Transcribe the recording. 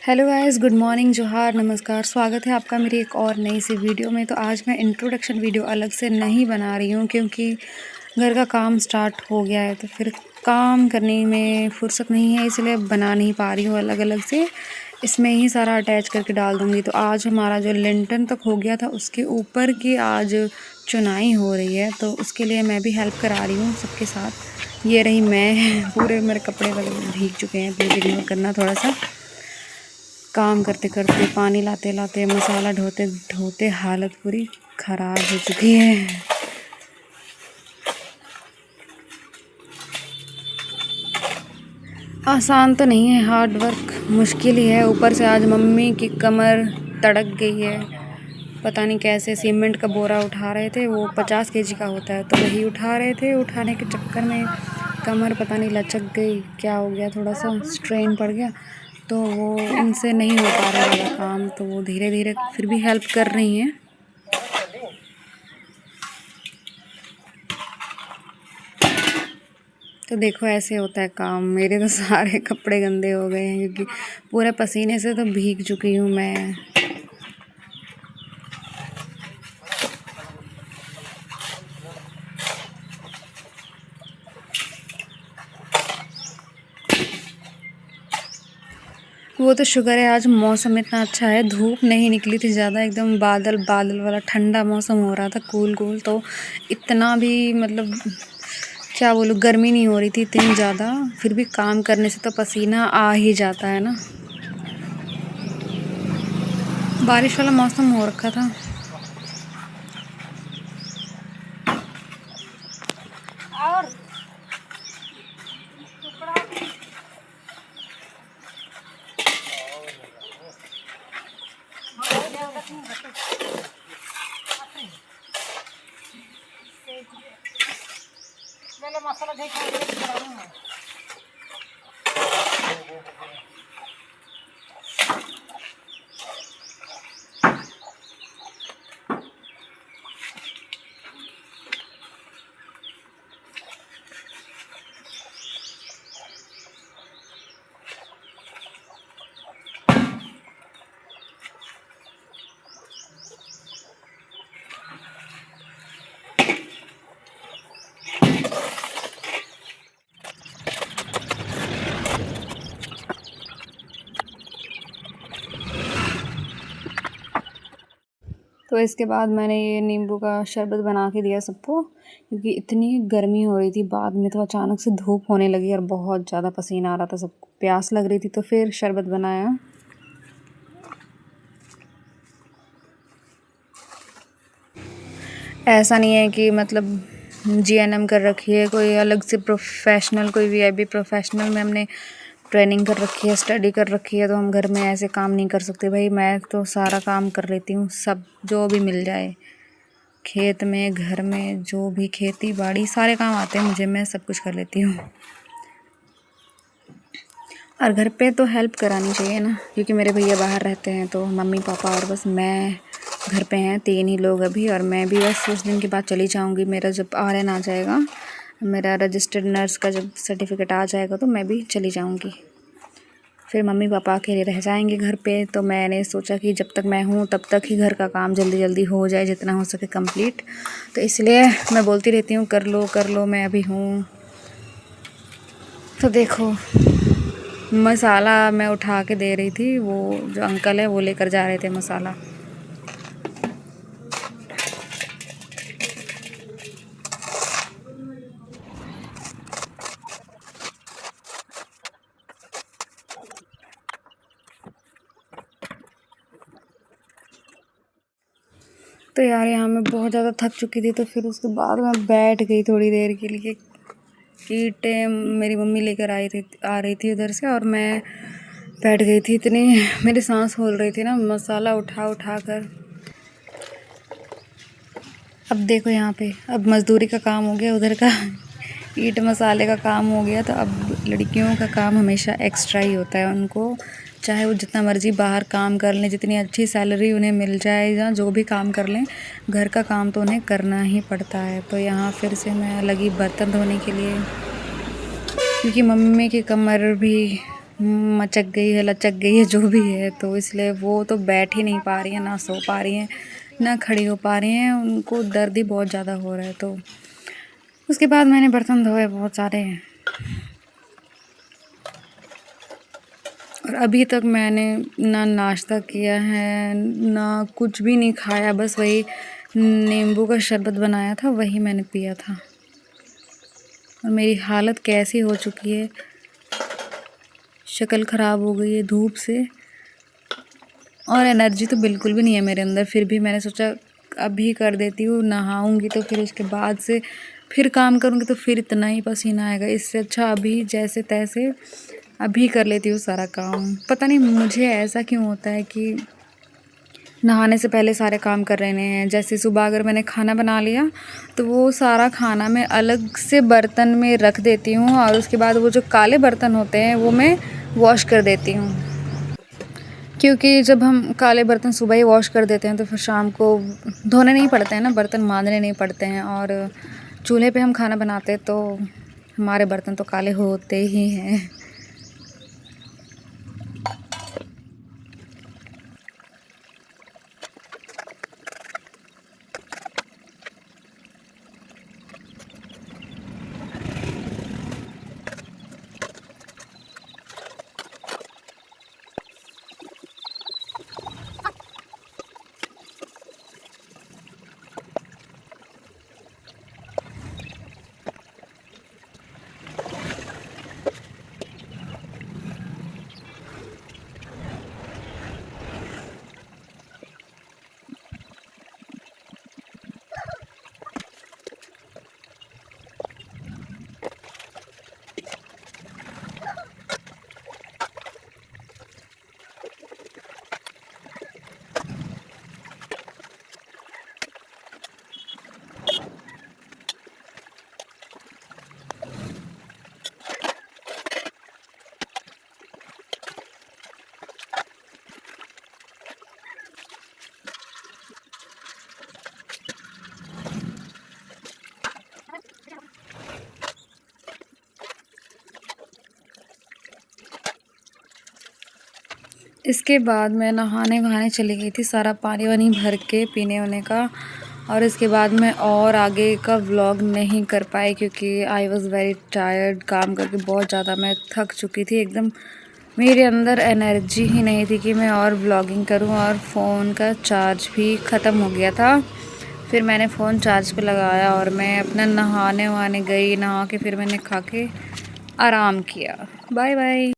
Hello guys, good morning, जोहार, नमस्कार। स्वागत है आपका मेरी एक और नई सी वीडियो में। तो आज मैं इंट्रोडक्शन वीडियो अलग से नहीं बना रही हूँ क्योंकि घर का काम स्टार्ट हो गया है, तो फिर काम करने में फुर्सत नहीं है, इसलिए बना नहीं पा रही हूँ अलग अलग से। इसमें ही सारा अटैच करके डाल दूँगी। तो आज हमारा जो लिंटन तक हो गया था, उसके ऊपर की आज चुनाई हो रही है, तो उसके लिए मैं भी हेल्प करा रही हूँ सबके साथ। ये रही मैं पूरे मेरे कपड़े वगैरह भीग चुके हैं, प्लीज़ इग्नोर करना थोड़ा सा। काम करते करते, पानी लाते लाते, मसाला ढोते ढोते हालत पूरी ख़राब हो चुकी है। आसान तो नहीं है, हार्ड वर्क मुश्किल ही है। ऊपर से आज मम्मी की कमर तड़क गई है। पता नहीं कैसे सीमेंट का बोरा उठा रहे थे, वो 50 केजी का होता है, तो वही उठा रहे थे। उठाने के चक्कर में कमर पता नहीं लचक गई, क्या हो गया, थोड़ा सा स्ट्रेन पड़ गया, तो वो उनसे नहीं हो पा रहा मेरा काम। तो वो धीरे धीरे फिर भी हेल्प कर रही हैं। तो देखो ऐसे होता है काम। मेरे तो सारे कपड़े गंदे हो गए हैं क्योंकि पूरे पसीने से तो भीग चुकी हूँ मैं। वो तो शुक्र है आज मौसम इतना अच्छा है, धूप नहीं निकली थी ज़्यादा, एकदम बादल बादल वाला ठंडा मौसम हो रहा था, कूल कूल। तो इतना भी मतलब क्या बोलूँ, गर्मी नहीं हो रही थी इतनी ज़्यादा। फिर भी काम करने से तो पसीना आ ही जाता है ना। बारिश वाला मौसम हो रखा था। और मसाला तो इसके बाद मैंने ये नींबू का शरबत बना के दिया सबको, क्योंकि इतनी गर्मी हो रही थी। बाद में तो अचानक से धूप होने लगी और बहुत ज़्यादा पसीना आ रहा था, सबको प्यास लग रही थी, तो फिर शरबत बनाया। ऐसा नहीं है कि मतलब जीएनएम कर रखी है, कोई अलग से प्रोफेशनल, कोई वीआईपी प्रोफेशनल में हमने ट्रेनिंग कर रखी है, स्टडी कर रखी है, तो हम घर में ऐसे काम नहीं कर सकते भाई। मैं तो सारा काम कर लेती हूँ, सब जो भी मिल जाए, खेत में, घर में, जो भी खेती बाड़ी, सारे काम आते हैं मुझे, मैं सब कुछ कर लेती हूँ। और घर पे तो हेल्प करानी चाहिए ना, क्योंकि मेरे भैया बाहर रहते हैं, तो मम्मी पापा और बस मैं घर पे हैं, 3 ही लोग अभी। और मैं भी बस कुछ दिन के बाद चली जाऊंगी। मेरा जब आरएन आ जाएगा, मेरा रजिस्टर्ड नर्स का जब सर्टिफिकेट आ जाएगा, तो मैं भी चली जाऊंगी। फिर मम्मी पापा अकेले रह जाएंगे घर पे। तो मैंने सोचा कि जब तक मैं हूँ तब तक ही घर का काम जल्दी जल्दी हो जाए, जितना हो सके कंप्लीट। तो इसलिए मैं बोलती रहती हूँ कर लो, मैं अभी हूँ। तो देखो, मसाला मैं उठा के दे रही थी, वो जो अंकल है वो लेकर जा रहे थे मसाला। तो यार यहाँ मैं बहुत ज़्यादा थक चुकी थी, तो फिर उसके बाद मैं बैठ गई थोड़ी देर के लिए। ईंटें मेरी मम्मी लेकर आ रही थी उधर से, और मैं बैठ गई थी। इतनी मेरी सांस फूल रही थी ना, मसाला उठा उठा कर। अब देखो यहाँ पे, अब मज़दूरी का काम हो गया, उधर का ईंट मसाले का काम हो गया। तो अब लड़कियों का काम हमेशा एक्स्ट्रा ही होता है। उनको चाहे वो जितना मर्ज़ी बाहर काम कर लें, जितनी अच्छी सैलरी उन्हें मिल जाए या जो भी काम कर लें, घर का काम तो उन्हें करना ही पड़ता है। तो यहाँ फिर से मैं लगी बर्तन धोने के लिए, क्योंकि मम्मी की कमर भी मचक गई है, लचक गई है, जो भी है, तो इसलिए वो तो बैठ ही नहीं पा रही हैं, ना सो पा रही हैं, ना खड़ी हो पा रही हैं। उनको दर्द ही बहुत ज़्यादा हो रहा है। तो उसके बाद मैंने बर्तन धोए बहुत सारे, और अभी तक मैंने ना नाश्ता किया है, ना कुछ भी नहीं खाया, बस वही नींबू का शरबत बनाया था, वही मैंने पिया था। और मेरी हालत कैसी हो चुकी है, शक्ल ख़राब हो गई है धूप से, और एनर्जी तो बिल्कुल भी नहीं है मेरे अंदर। फिर भी मैंने सोचा अभी कर देती हूँ, नहाऊंगी तो फिर उसके बाद से फिर काम करूँगी तो फिर इतना ही पसीना आएगा। इससे अच्छा अभी जैसे तैसे अभी कर लेती हूँ सारा काम। पता नहीं मुझे ऐसा क्यों होता है कि नहाने से पहले सारे काम कर लेने हैं। जैसे सुबह अगर मैंने खाना बना लिया तो वो सारा खाना मैं अलग से बर्तन में रख देती हूँ, और उसके बाद वो जो काले बर्तन होते हैं वो मैं वॉश कर देती हूँ। क्योंकि जब हम काले बर्तन सुबह ही वॉश कर देते हैं तो फिर शाम को धोने नहीं पड़ते हैं ना, बर्तन मांजने नहीं पड़ते हैं। और चूल्हे पे हम खाना बनाते हैं तो हमारे बर्तन तो काले होते ही हैं। इसके बाद मैं नहाने वहाने चली गई थी, सारा पानी वानी भर के पीने होने का। और इसके बाद मैं और आगे का व्लॉग नहीं कर पाई क्योंकि आई वॉज़ वेरी टायर्ड। काम करके बहुत ज़्यादा मैं थक चुकी थी एकदम। मेरे अंदर एनर्जी ही नहीं थी कि मैं और व्लॉगिंग करूं, और फ़ोन का चार्ज भी ख़त्म हो गया था। फिर मैंने फ़ोन चार्ज पे लगाया और मैं अपना नहाने वहाने गई। नहा के फिर मैंने खा के आराम किया। Bye bye.